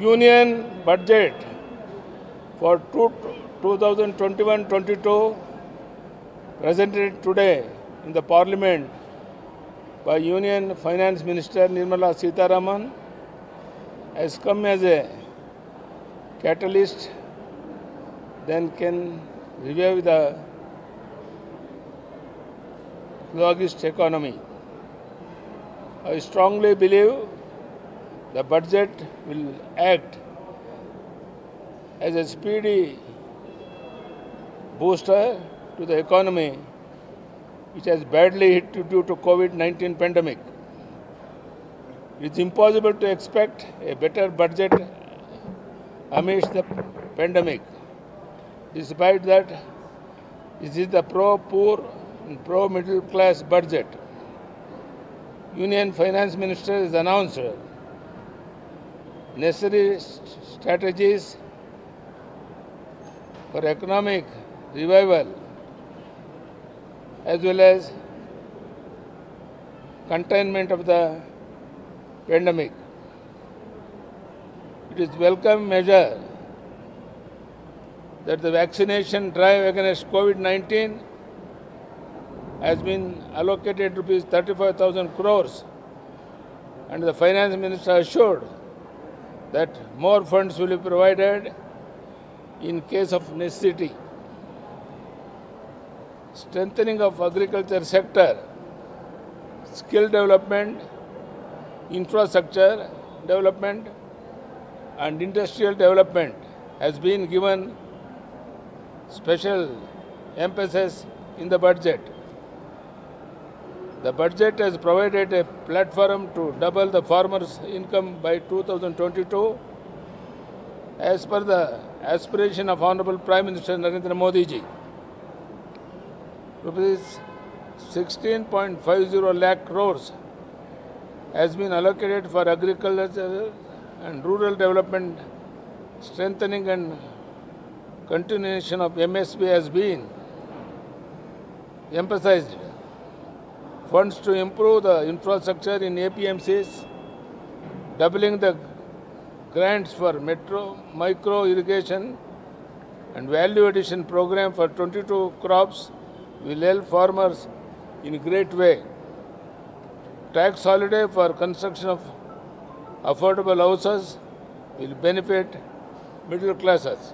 Union budget for 2021-22 presented today in the Parliament by Union Finance Minister Nirmala Sitharaman has come as a catalyst that can revive the sluggish economy. I strongly believe the budget will act as a speedy booster to the economy, which has badly hit due to COVID-19 pandemic. It is impossible to expect a better budget amidst the pandemic. Despite that, this is the pro-poor and pro-middle class budget. Union Finance Minister has announced necessary strategies for economic revival as well as containment of the pandemic. It is welcome measure that the vaccination drive against COVID-19 has been allocated rupees 35,000 crores, and the Finance Minister assured that more funds will be provided in case of necessity. Strengthening of agriculture sector, skill development, infrastructure development and industrial development has been given special emphasis in the budget. The budget has provided a platform to double the farmers' income by 2022 as per the aspiration of Honorable Prime Minister Narendra Modi ji. Rupees 16.50 lakh crores has been allocated for agriculture and rural development. Strengthening and continuation of MSP has been emphasized. Funds to improve the infrastructure in APMCs, doubling the grants for micro irrigation and value addition program for 22 crops will help farmers in a great way. Tax holiday for construction of affordable houses will benefit middle classes.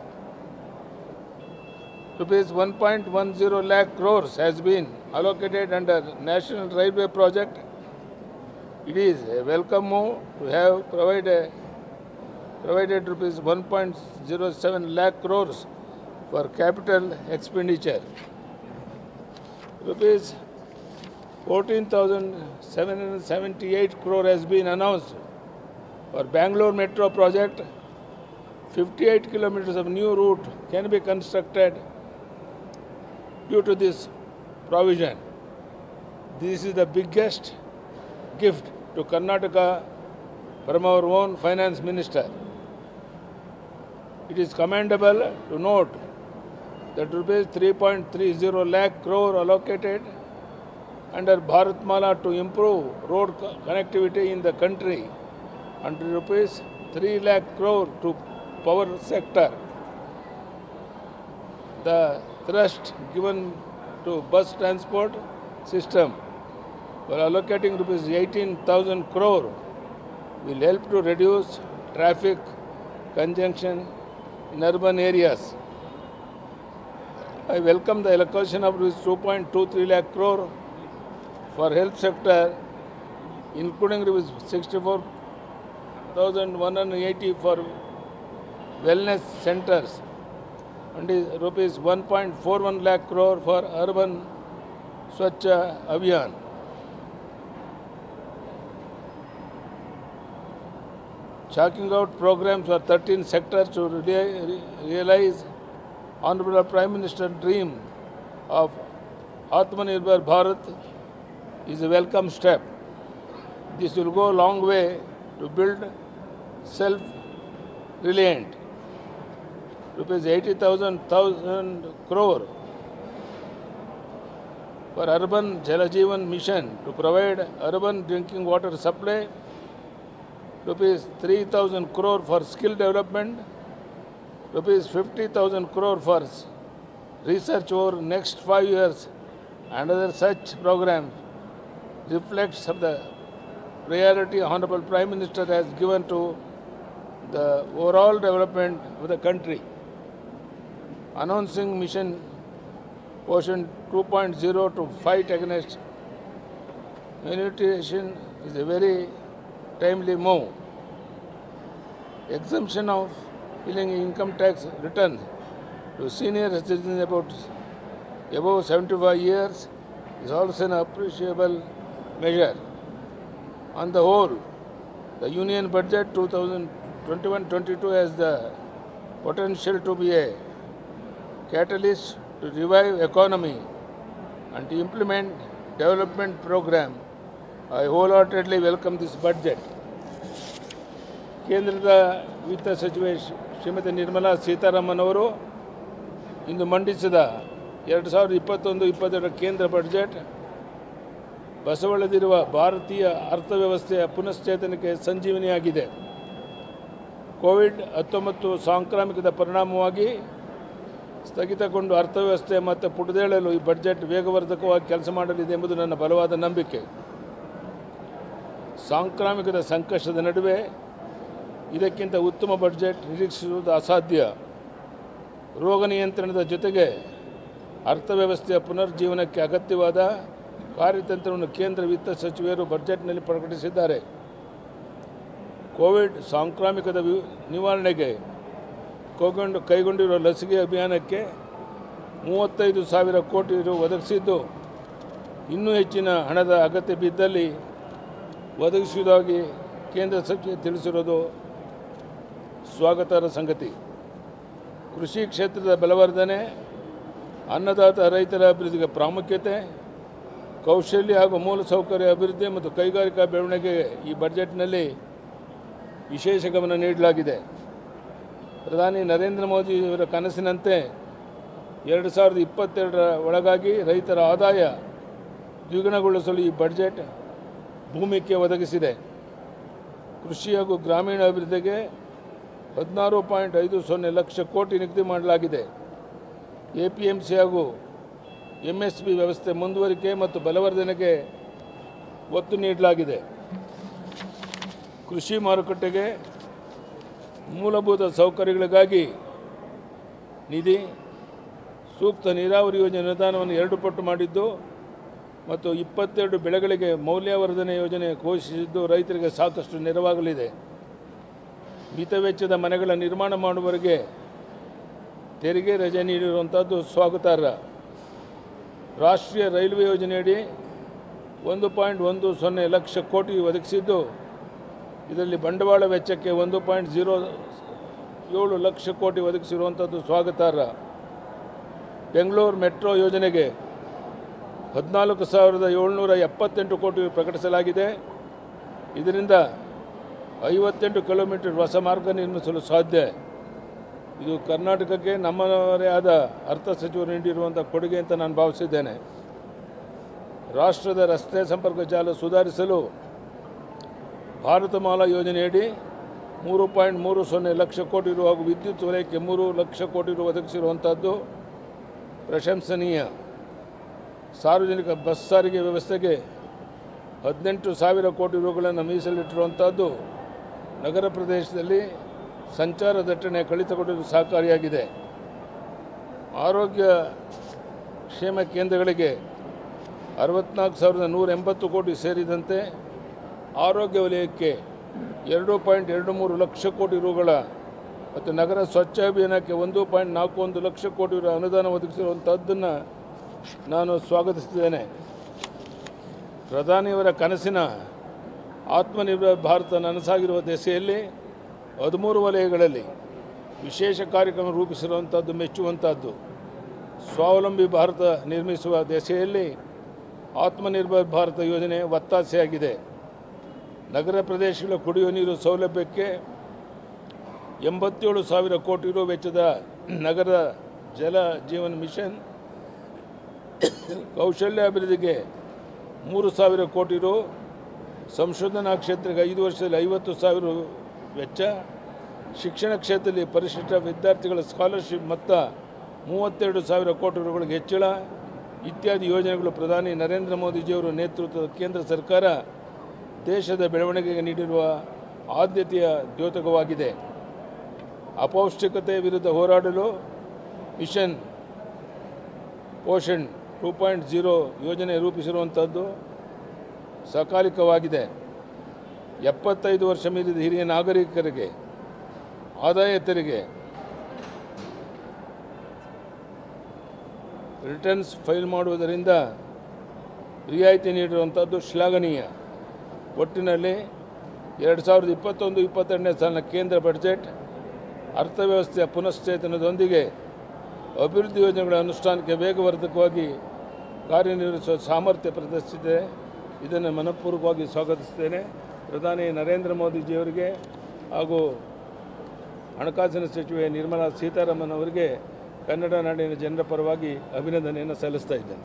Rupees 1.10 lakh crores has been allocated under National Railway Project. It is a welcome move to have provided rupees 1.07 lakh crores for capital expenditure. Rupees 14,778 crore has been announced for Bangalore Metro project. 58 kilometers of new route can be constructed due to this provision. This is the biggest gift to Karnataka from our own Finance Minister. It is commendable to note that rupees 3.30 lakh crore allocated under Bharatmala to improve road connectivity in the country and rupees 3 lakh crore to power sector. The thrust given to bus transport system for allocating rupees 18,000 crore will help to reduce traffic congestion in urban areas. I welcome the allocation of 2.23 lakh crore for health sector, including 64,180 for wellness centers and rupees 1.41 lakh crore for urban Swachha Abhiyan. Chalking out programs for 13 sectors to realize Honorable Prime Minister's dream of Atmanirbhar Bharat is a welcome step. This will go a long way to build self-reliant. Rupees 80,000 crore for Urban Jal Jeevan Mission to provide urban drinking water supply rupees 3,000 crore for skill development, rupees 50,000 crore for research over next 5 years, and other such programs reflects of the priority Honorable Prime Minister has given to the overall development of the country. Announcing Mission Poshan 2.0 to fight against malnutrition is a very timely move. Exemption of filing income tax return to senior citizens above 75 years is also an appreciable measure. On the whole, the Union Budget 2021-22 has the potential to be a catalyst to revive economy and to implement development program. I wholeheartedly welcome this budget. ಕೇಂದ್ರದ ವಿತ್ತ ಸಚಿವೆ ಶ್ರೀಮತಿ ನಿರ್ಮಲಾ ಸೀತಾರಾಮನ್ ಅವರು ಇಂದು ಮಂಡಿಸಿದ 2021-22 ಕೇಂದ್ರ budget ಬಸವಳಿದಿರುವ ಭಾರತೀಯ ಅರ್ಥವ್ಯವಸ್ಥೆಯ ಪುನಶ್ಚೇತನಕ್ಕೆ ಸಂಜೀವನಿಯಾಗಿದೆ. COVID-19 ಸಾಂಕ್ರಾಮಿಕದ ಪರಿಣಾಮವಾಗಿ ಸ್ಥಗಿತಗೊಂಡು ಅರ್ಥವ್ಯವಸ್ಥೆ ಮತ್ತು ಪುಟದೇಳಲು ಈ ಬಜೆಟ್ ವೇಗವರ್ಧಕವಾಗಿ ಕೆಲಸ ಮಾಡಲಿದೆ ಎಂಬುದು ನನ್ನ ಬಲವಾದ ನಂಬಿಕೆ. ಸಾಂಕ್ರಾಮಿಕದ ಸಂಕಷ್ಟದ ನಡುವೆ ಇದಕ್ಕಿಂತ ಉತ್ತಮ ಬಜೆಟ್ ನಿರೀಕ್ಷಿಸುವುದು ಅಸಾಧ್ಯ. ರೋಗ ನಿಯಂತ್ರಣದ ಜೊತೆಗೆ ಅರ್ಥವ್ಯವಸ್ಥೆಯ ಪುನರ್ಜೀವನಕ್ಕೆ ಅಗತ್ಯವಾದ ಕಾರ್ಯತಂತ್ರವನ್ನು ಕೇಂದ್ರ ವಿತ್ತ ಸಚಿವರು ಬಜೆಟ್ನಲ್ಲಿ ಪ್ರಕಟಿಸಿದ್ದಾರೆ. ಕೋವಿಡ್ ಸಾಂಕ್ರಾಮಿಕದ ನಿವಾರಣೆಗೆ ಕೈಗೊಂಡಿರುವ ಲಸಿಕೆ ಅಭಿಯಾನಕ್ಕೆ 35,000 ಕೋಟಿ ರು ಒದಗಿಸಿದ್ದು, ಇನ್ನೂ ಹೆಚ್ಚಿನ ಹಣದ ಅಗತ್ಯ ಬಿದ್ದಲ್ಲಿ ಒದಗಿಸುವುದಾಗಿ ಕೇಂದ್ರ ಸಚಿವೆ ತಿಳಿಸಿರುವುದು ಸ್ವಾಗತಾರ್ಹ ಸಂಗತಿ. ಕೃಷಿ ಕ್ಷೇತ್ರದ ಬಲವರ್ಧನೆ, ಅನ್ನದಾತ ರೈತರ ಅಭಿವೃದ್ಧಿಗೆ ಪ್ರಾಮುಖ್ಯತೆ, ಕೌಶಲ್ಯ ಹಾಗೂ ಮೂಲಸೌಕರ್ಯ ಅಭಿವೃದ್ಧಿ ಮತ್ತು ಕೈಗಾರಿಕಾ ಬೆಳವಣಿಗೆಗೆ ಈ ಬಜೆಟ್ನಲ್ಲಿ ವಿಶೇಷ ಗಮನ ನೀಡಲಾಗಿದೆ. ಪ್ರಧಾನಿ ನರೇಂದ್ರ ಮೋದಿಯವರ ಕನಸಿನಂತೆ 2022ರ ಒಳಗಾಗಿ ರೈತರ ಆದಾಯ ದ್ವಿಗುಣಗೊಳಿಸಲು ಈ ಬಜೆಟ್ ಭೂಮಿಕೆ ಒದಗಿಸಿದೆ. ಕೃಷಿ ಹಾಗೂ ಗ್ರಾಮೀಣ ಅಭಿವೃದ್ಧಿಗೆ 16.50 ಲಕ್ಷ ಕೋಟಿ ನಿಗದಿ ಮಾಡಲಾಗಿದೆ. ಎಪಿಎಂಸಿ ಹಾಗೂ ಎಂಎಸ್ಪಿ ವ್ಯವಸ್ಥೆ ಮುಂದುವರಿಕೆ ಮತ್ತು ಬಲವರ್ಧನೆಗೆ ಒತ್ತು ನೀಡಲಾಗಿದೆ. ಕೃಷಿ ಮಾರುಕಟ್ಟೆಗೆ ಮೂಲಭೂತ ಸೌಕರ್ಯಗಳಿಗಾಗಿ ನಿಧಿ, ಸೂಕ್ತ ನೀರಾವರಿ ಯೋಜನೆ ಅನುದಾನವನ್ನು 2 ಪಟ್ಟು ಮಾಡಿದ್ದು ಮತ್ತು 22 ಬೆಳೆಗಳಿಗೆ ಮೌಲ್ಯವರ್ಧನೆ ಯೋಜನೆ ಘೋಷಿಸಿದ್ದು ರೈತರಿಗೆ ಸಾಕಷ್ಟು ನೆರವಾಗಲಿದೆ. ಮಿತ ವೆಚ್ಚದ ಮನೆಗಳ ನಿರ್ಮಾಣ ಮಾಡುವವರಿಗೆ ತೆರಿಗೆ ರಜೆ ನೀಡಿರುವಂಥದ್ದು ಸ್ವಾಗತಾರ್ಹ. ರಾಷ್ಟ್ರೀಯ ರೈಲ್ವೆ ಯೋಜನೆಯಡಿ 1.10 ಲಕ್ಷ ಕೋಟಿ ಒದಗಿಸಿದ್ದು, ಇದರಲ್ಲಿ ಬಂಡವಾಳ ವೆಚ್ಚಕ್ಕೆ 1.07 ಲಕ್ಷ ಕೋಟಿ ಒದಗಿಸಿರುವಂಥದ್ದು ಸ್ವಾಗತಾರ್ಹ. ಬೆಂಗಳೂರು ಮೆಟ್ರೋ ಯೋಜನೆಗೆ 14,778 ಕೋಟಿ ಪ್ರಕಟಿಸಲಾಗಿದೆ. ಇದರಿಂದ 58 ಕಿಲೋಮೀಟರ್ ಹೊಸ ಮಾರ್ಗ ನಿರ್ಮಿಸಲು ಸಾಧ್ಯ. ಇದು ಕರ್ನಾಟಕಕ್ಕೆ ನಮ್ಮವರೇ ಆದ ಅರ್ಥ ಸಚಿವರು ನೀಡಿರುವಂಥ ಕೊಡುಗೆ ಅಂತ ನಾನು ಭಾವಿಸಿದ್ದೇನೆ. ರಾಷ್ಟ್ರದ ರಸ್ತೆ ಸಂಪರ್ಕ ಜಾಲ ಸುಧಾರಿಸಲು ಭಾರತಮಾಲಾ ಯೋಜನೆಯಡಿ 3.30 ಲಕ್ಷ ಕೋಟಿ ರು ಹಾಗೂ ವಿದ್ಯುತ್ ವಲಯಕ್ಕೆ 3 ಲಕ್ಷ ಕೋಟಿ ರು ಒದಗಿಸಿರುವಂಥದ್ದು ಪ್ರಶಂಸನೀಯ. ಸಾರ್ವಜನಿಕ ಬಸ್ ಸಾರಿಗೆ ವ್ಯವಸ್ಥೆಗೆ 18,000 ಕೋಟಿ ರುಗಳನ್ನು ಮೀಸಲಿಟ್ಟಿರುವಂಥದ್ದು ನಗರ ಪ್ರದೇಶದಲ್ಲಿ ಸಂಚಾರ ದಟ್ಟಣೆ ಕಡಿತಗೊಳ್ಳಲು ಸಹಕಾರಿಯಾಗಿದೆ. ಆರೋಗ್ಯ ಕ್ಷೇಮ ಕೇಂದ್ರಗಳಿಗೆ 64,180 ಕೋಟಿ ಸೇರಿದಂತೆ ಆರೋಗ್ಯ ವಲಯಕ್ಕೆ 2.23 ಲಕ್ಷ ಕೋಟಿ ರುಗಳ ಮತ್ತು ನಗರ ಸ್ವಚ್ಛ ಅಭಿಯಾನಕ್ಕೆ 1.41 ಲಕ್ಷ ಕೋಟಿ ರು ಅನುದಾನ ಒದಗಿಸಿರುವಂಥದ್ದನ್ನು ನಾನು ಸ್ವಾಗತಿಸುತ್ತೇನೆ. ಪ್ರಧಾನಿಯವರ ಕನಸಿನ ಆತ್ಮನಿರ್ಭರ ಭಾರತ ನನಸಾಗಿರುವ ದೆಸೆಯಲ್ಲಿ 13 ವಲಯಗಳಲ್ಲಿ ವಿಶೇಷ ಕಾರ್ಯಕ್ರಮ ರೂಪಿಸಿರುವಂಥದ್ದು ಮೆಚ್ಚುವಂಥದ್ದು. ಸ್ವಾವಲಂಬಿ ಭಾರತ ನಿರ್ಮಿಸುವ ದೆಸೆಯಲ್ಲಿ ಆತ್ಮನಿರ್ಭರ ಭಾರತ ಯೋಜನೆ ಒತ್ತಾಸೆಯಾಗಿದೆ. ನಗರ ಪ್ರದೇಶಗಳ ಕುಡಿಯುವ ನೀರು ಸೌಲಭ್ಯಕ್ಕೆ 87,000 ಕೋಟಿ ರು ವೆಚ್ಚದ ನಗರ ಜಲ ಜೀವನ್ ಮಿಷನ್, ಕೌಶಲ್ಯ ಅಭಿವೃದ್ಧಿಗೆ 3,000 ಕೋಟಿ ರು, ಸಂಶೋಧನಾ ಕ್ಷೇತ್ರಕ್ಕೆ 5 ವರ್ಷದಲ್ಲಿ 50,000 ವೆಚ್ಚ, ಶಿಕ್ಷಣ ಕ್ಷೇತ್ರದಲ್ಲಿ ಪರಿಶಿಷ್ಟ ವಿದ್ಯಾರ್ಥಿಗಳ ಸ್ಕಾಲರ್ಶಿಪ್ ಮೊತ್ತ 32,000 ಕೋಟಿ ರೂಪಾಯಿಗಳಿಗೆ ಹೆಚ್ಚಳ ಇತ್ಯಾದಿ ಯೋಜನೆಗಳು ಪ್ರಧಾನಿ ನರೇಂದ್ರ ಮೋದಿಜಿಯವರ ನೇತೃತ್ವದ ಕೇಂದ್ರ ಸರ್ಕಾರ ದೇಶದ ಬೆಳವಣಿಗೆಗೆ ನೀಡಿರುವ ಆದ್ಯತೆಯ ದ್ಯೋತಕವಾಗಿದೆ. ಅಪೌಷ್ಟಿಕತೆ ವಿರುದ್ಧ ಹೋರಾಡಲು ಮಿಷನ್ ಪೋಷಣ್ 2.0 ಯೋಜನೆ ರೂಪಿಸಿರುವಂಥದ್ದು ಸಕಾಲಿಕವಾಗಿದೆ. 75 ವರ್ಷ ಮೀರಿದ ಹಿರಿಯ ನಾಗರಿಕರಿಗೆ ಆದಾಯ ತೆರಿಗೆ ರಿಟರ್ನ್ಸ್ ಫೈಲ್ ಮಾಡುವುದರಿಂದ ರಿಯಾಯಿತಿ ನೀಡಿರುವಂಥದ್ದು ಶ್ಲಾಘನೀಯ. ಒಟ್ಟಿನಲ್ಲಿ 2021-22ನೇ ಸಾಲಿನ ಕೇಂದ್ರ ಬಜೆಟ್ ಅರ್ಥವ್ಯವಸ್ಥೆಯ ಪುನಶ್ಚೇತನದೊಂದಿಗೆ ಅಭಿವೃದ್ಧಿ ಯೋಜನೆಗಳ ಅನುಷ್ಠಾನಕ್ಕೆ ವೇಗವರ್ಧಕವಾಗಿ ಕಾರ್ಯನಿರ್ವಹಿಸುವ ಸಾಮರ್ಥ್ಯ ಪ್ರದರ್ಶಿಸಿದೆ. ಇದನ್ನು ಮನಪೂರ್ವಕವಾಗಿ ಸ್ವಾಗತಿಸುತ್ತೇನೆ. ಪ್ರಧಾನಿ ನರೇಂದ್ರ ಮೋದಿಜಿಯವರಿಗೆ ಹಾಗೂ ಹಣಕಾಸಿನ ಸಚಿವೆ ನಿರ್ಮಲಾ ಸೀತಾರಾಮನ್ ಅವರಿಗೆ ಕನ್ನಡ ನಾಡಿನ ಜನರ ಪರವಾಗಿ ಅಭಿನಂದನೆಯನ್ನು ಸಲ್ಲಿಸ್ತಾ ಇದ್ದೇನೆ.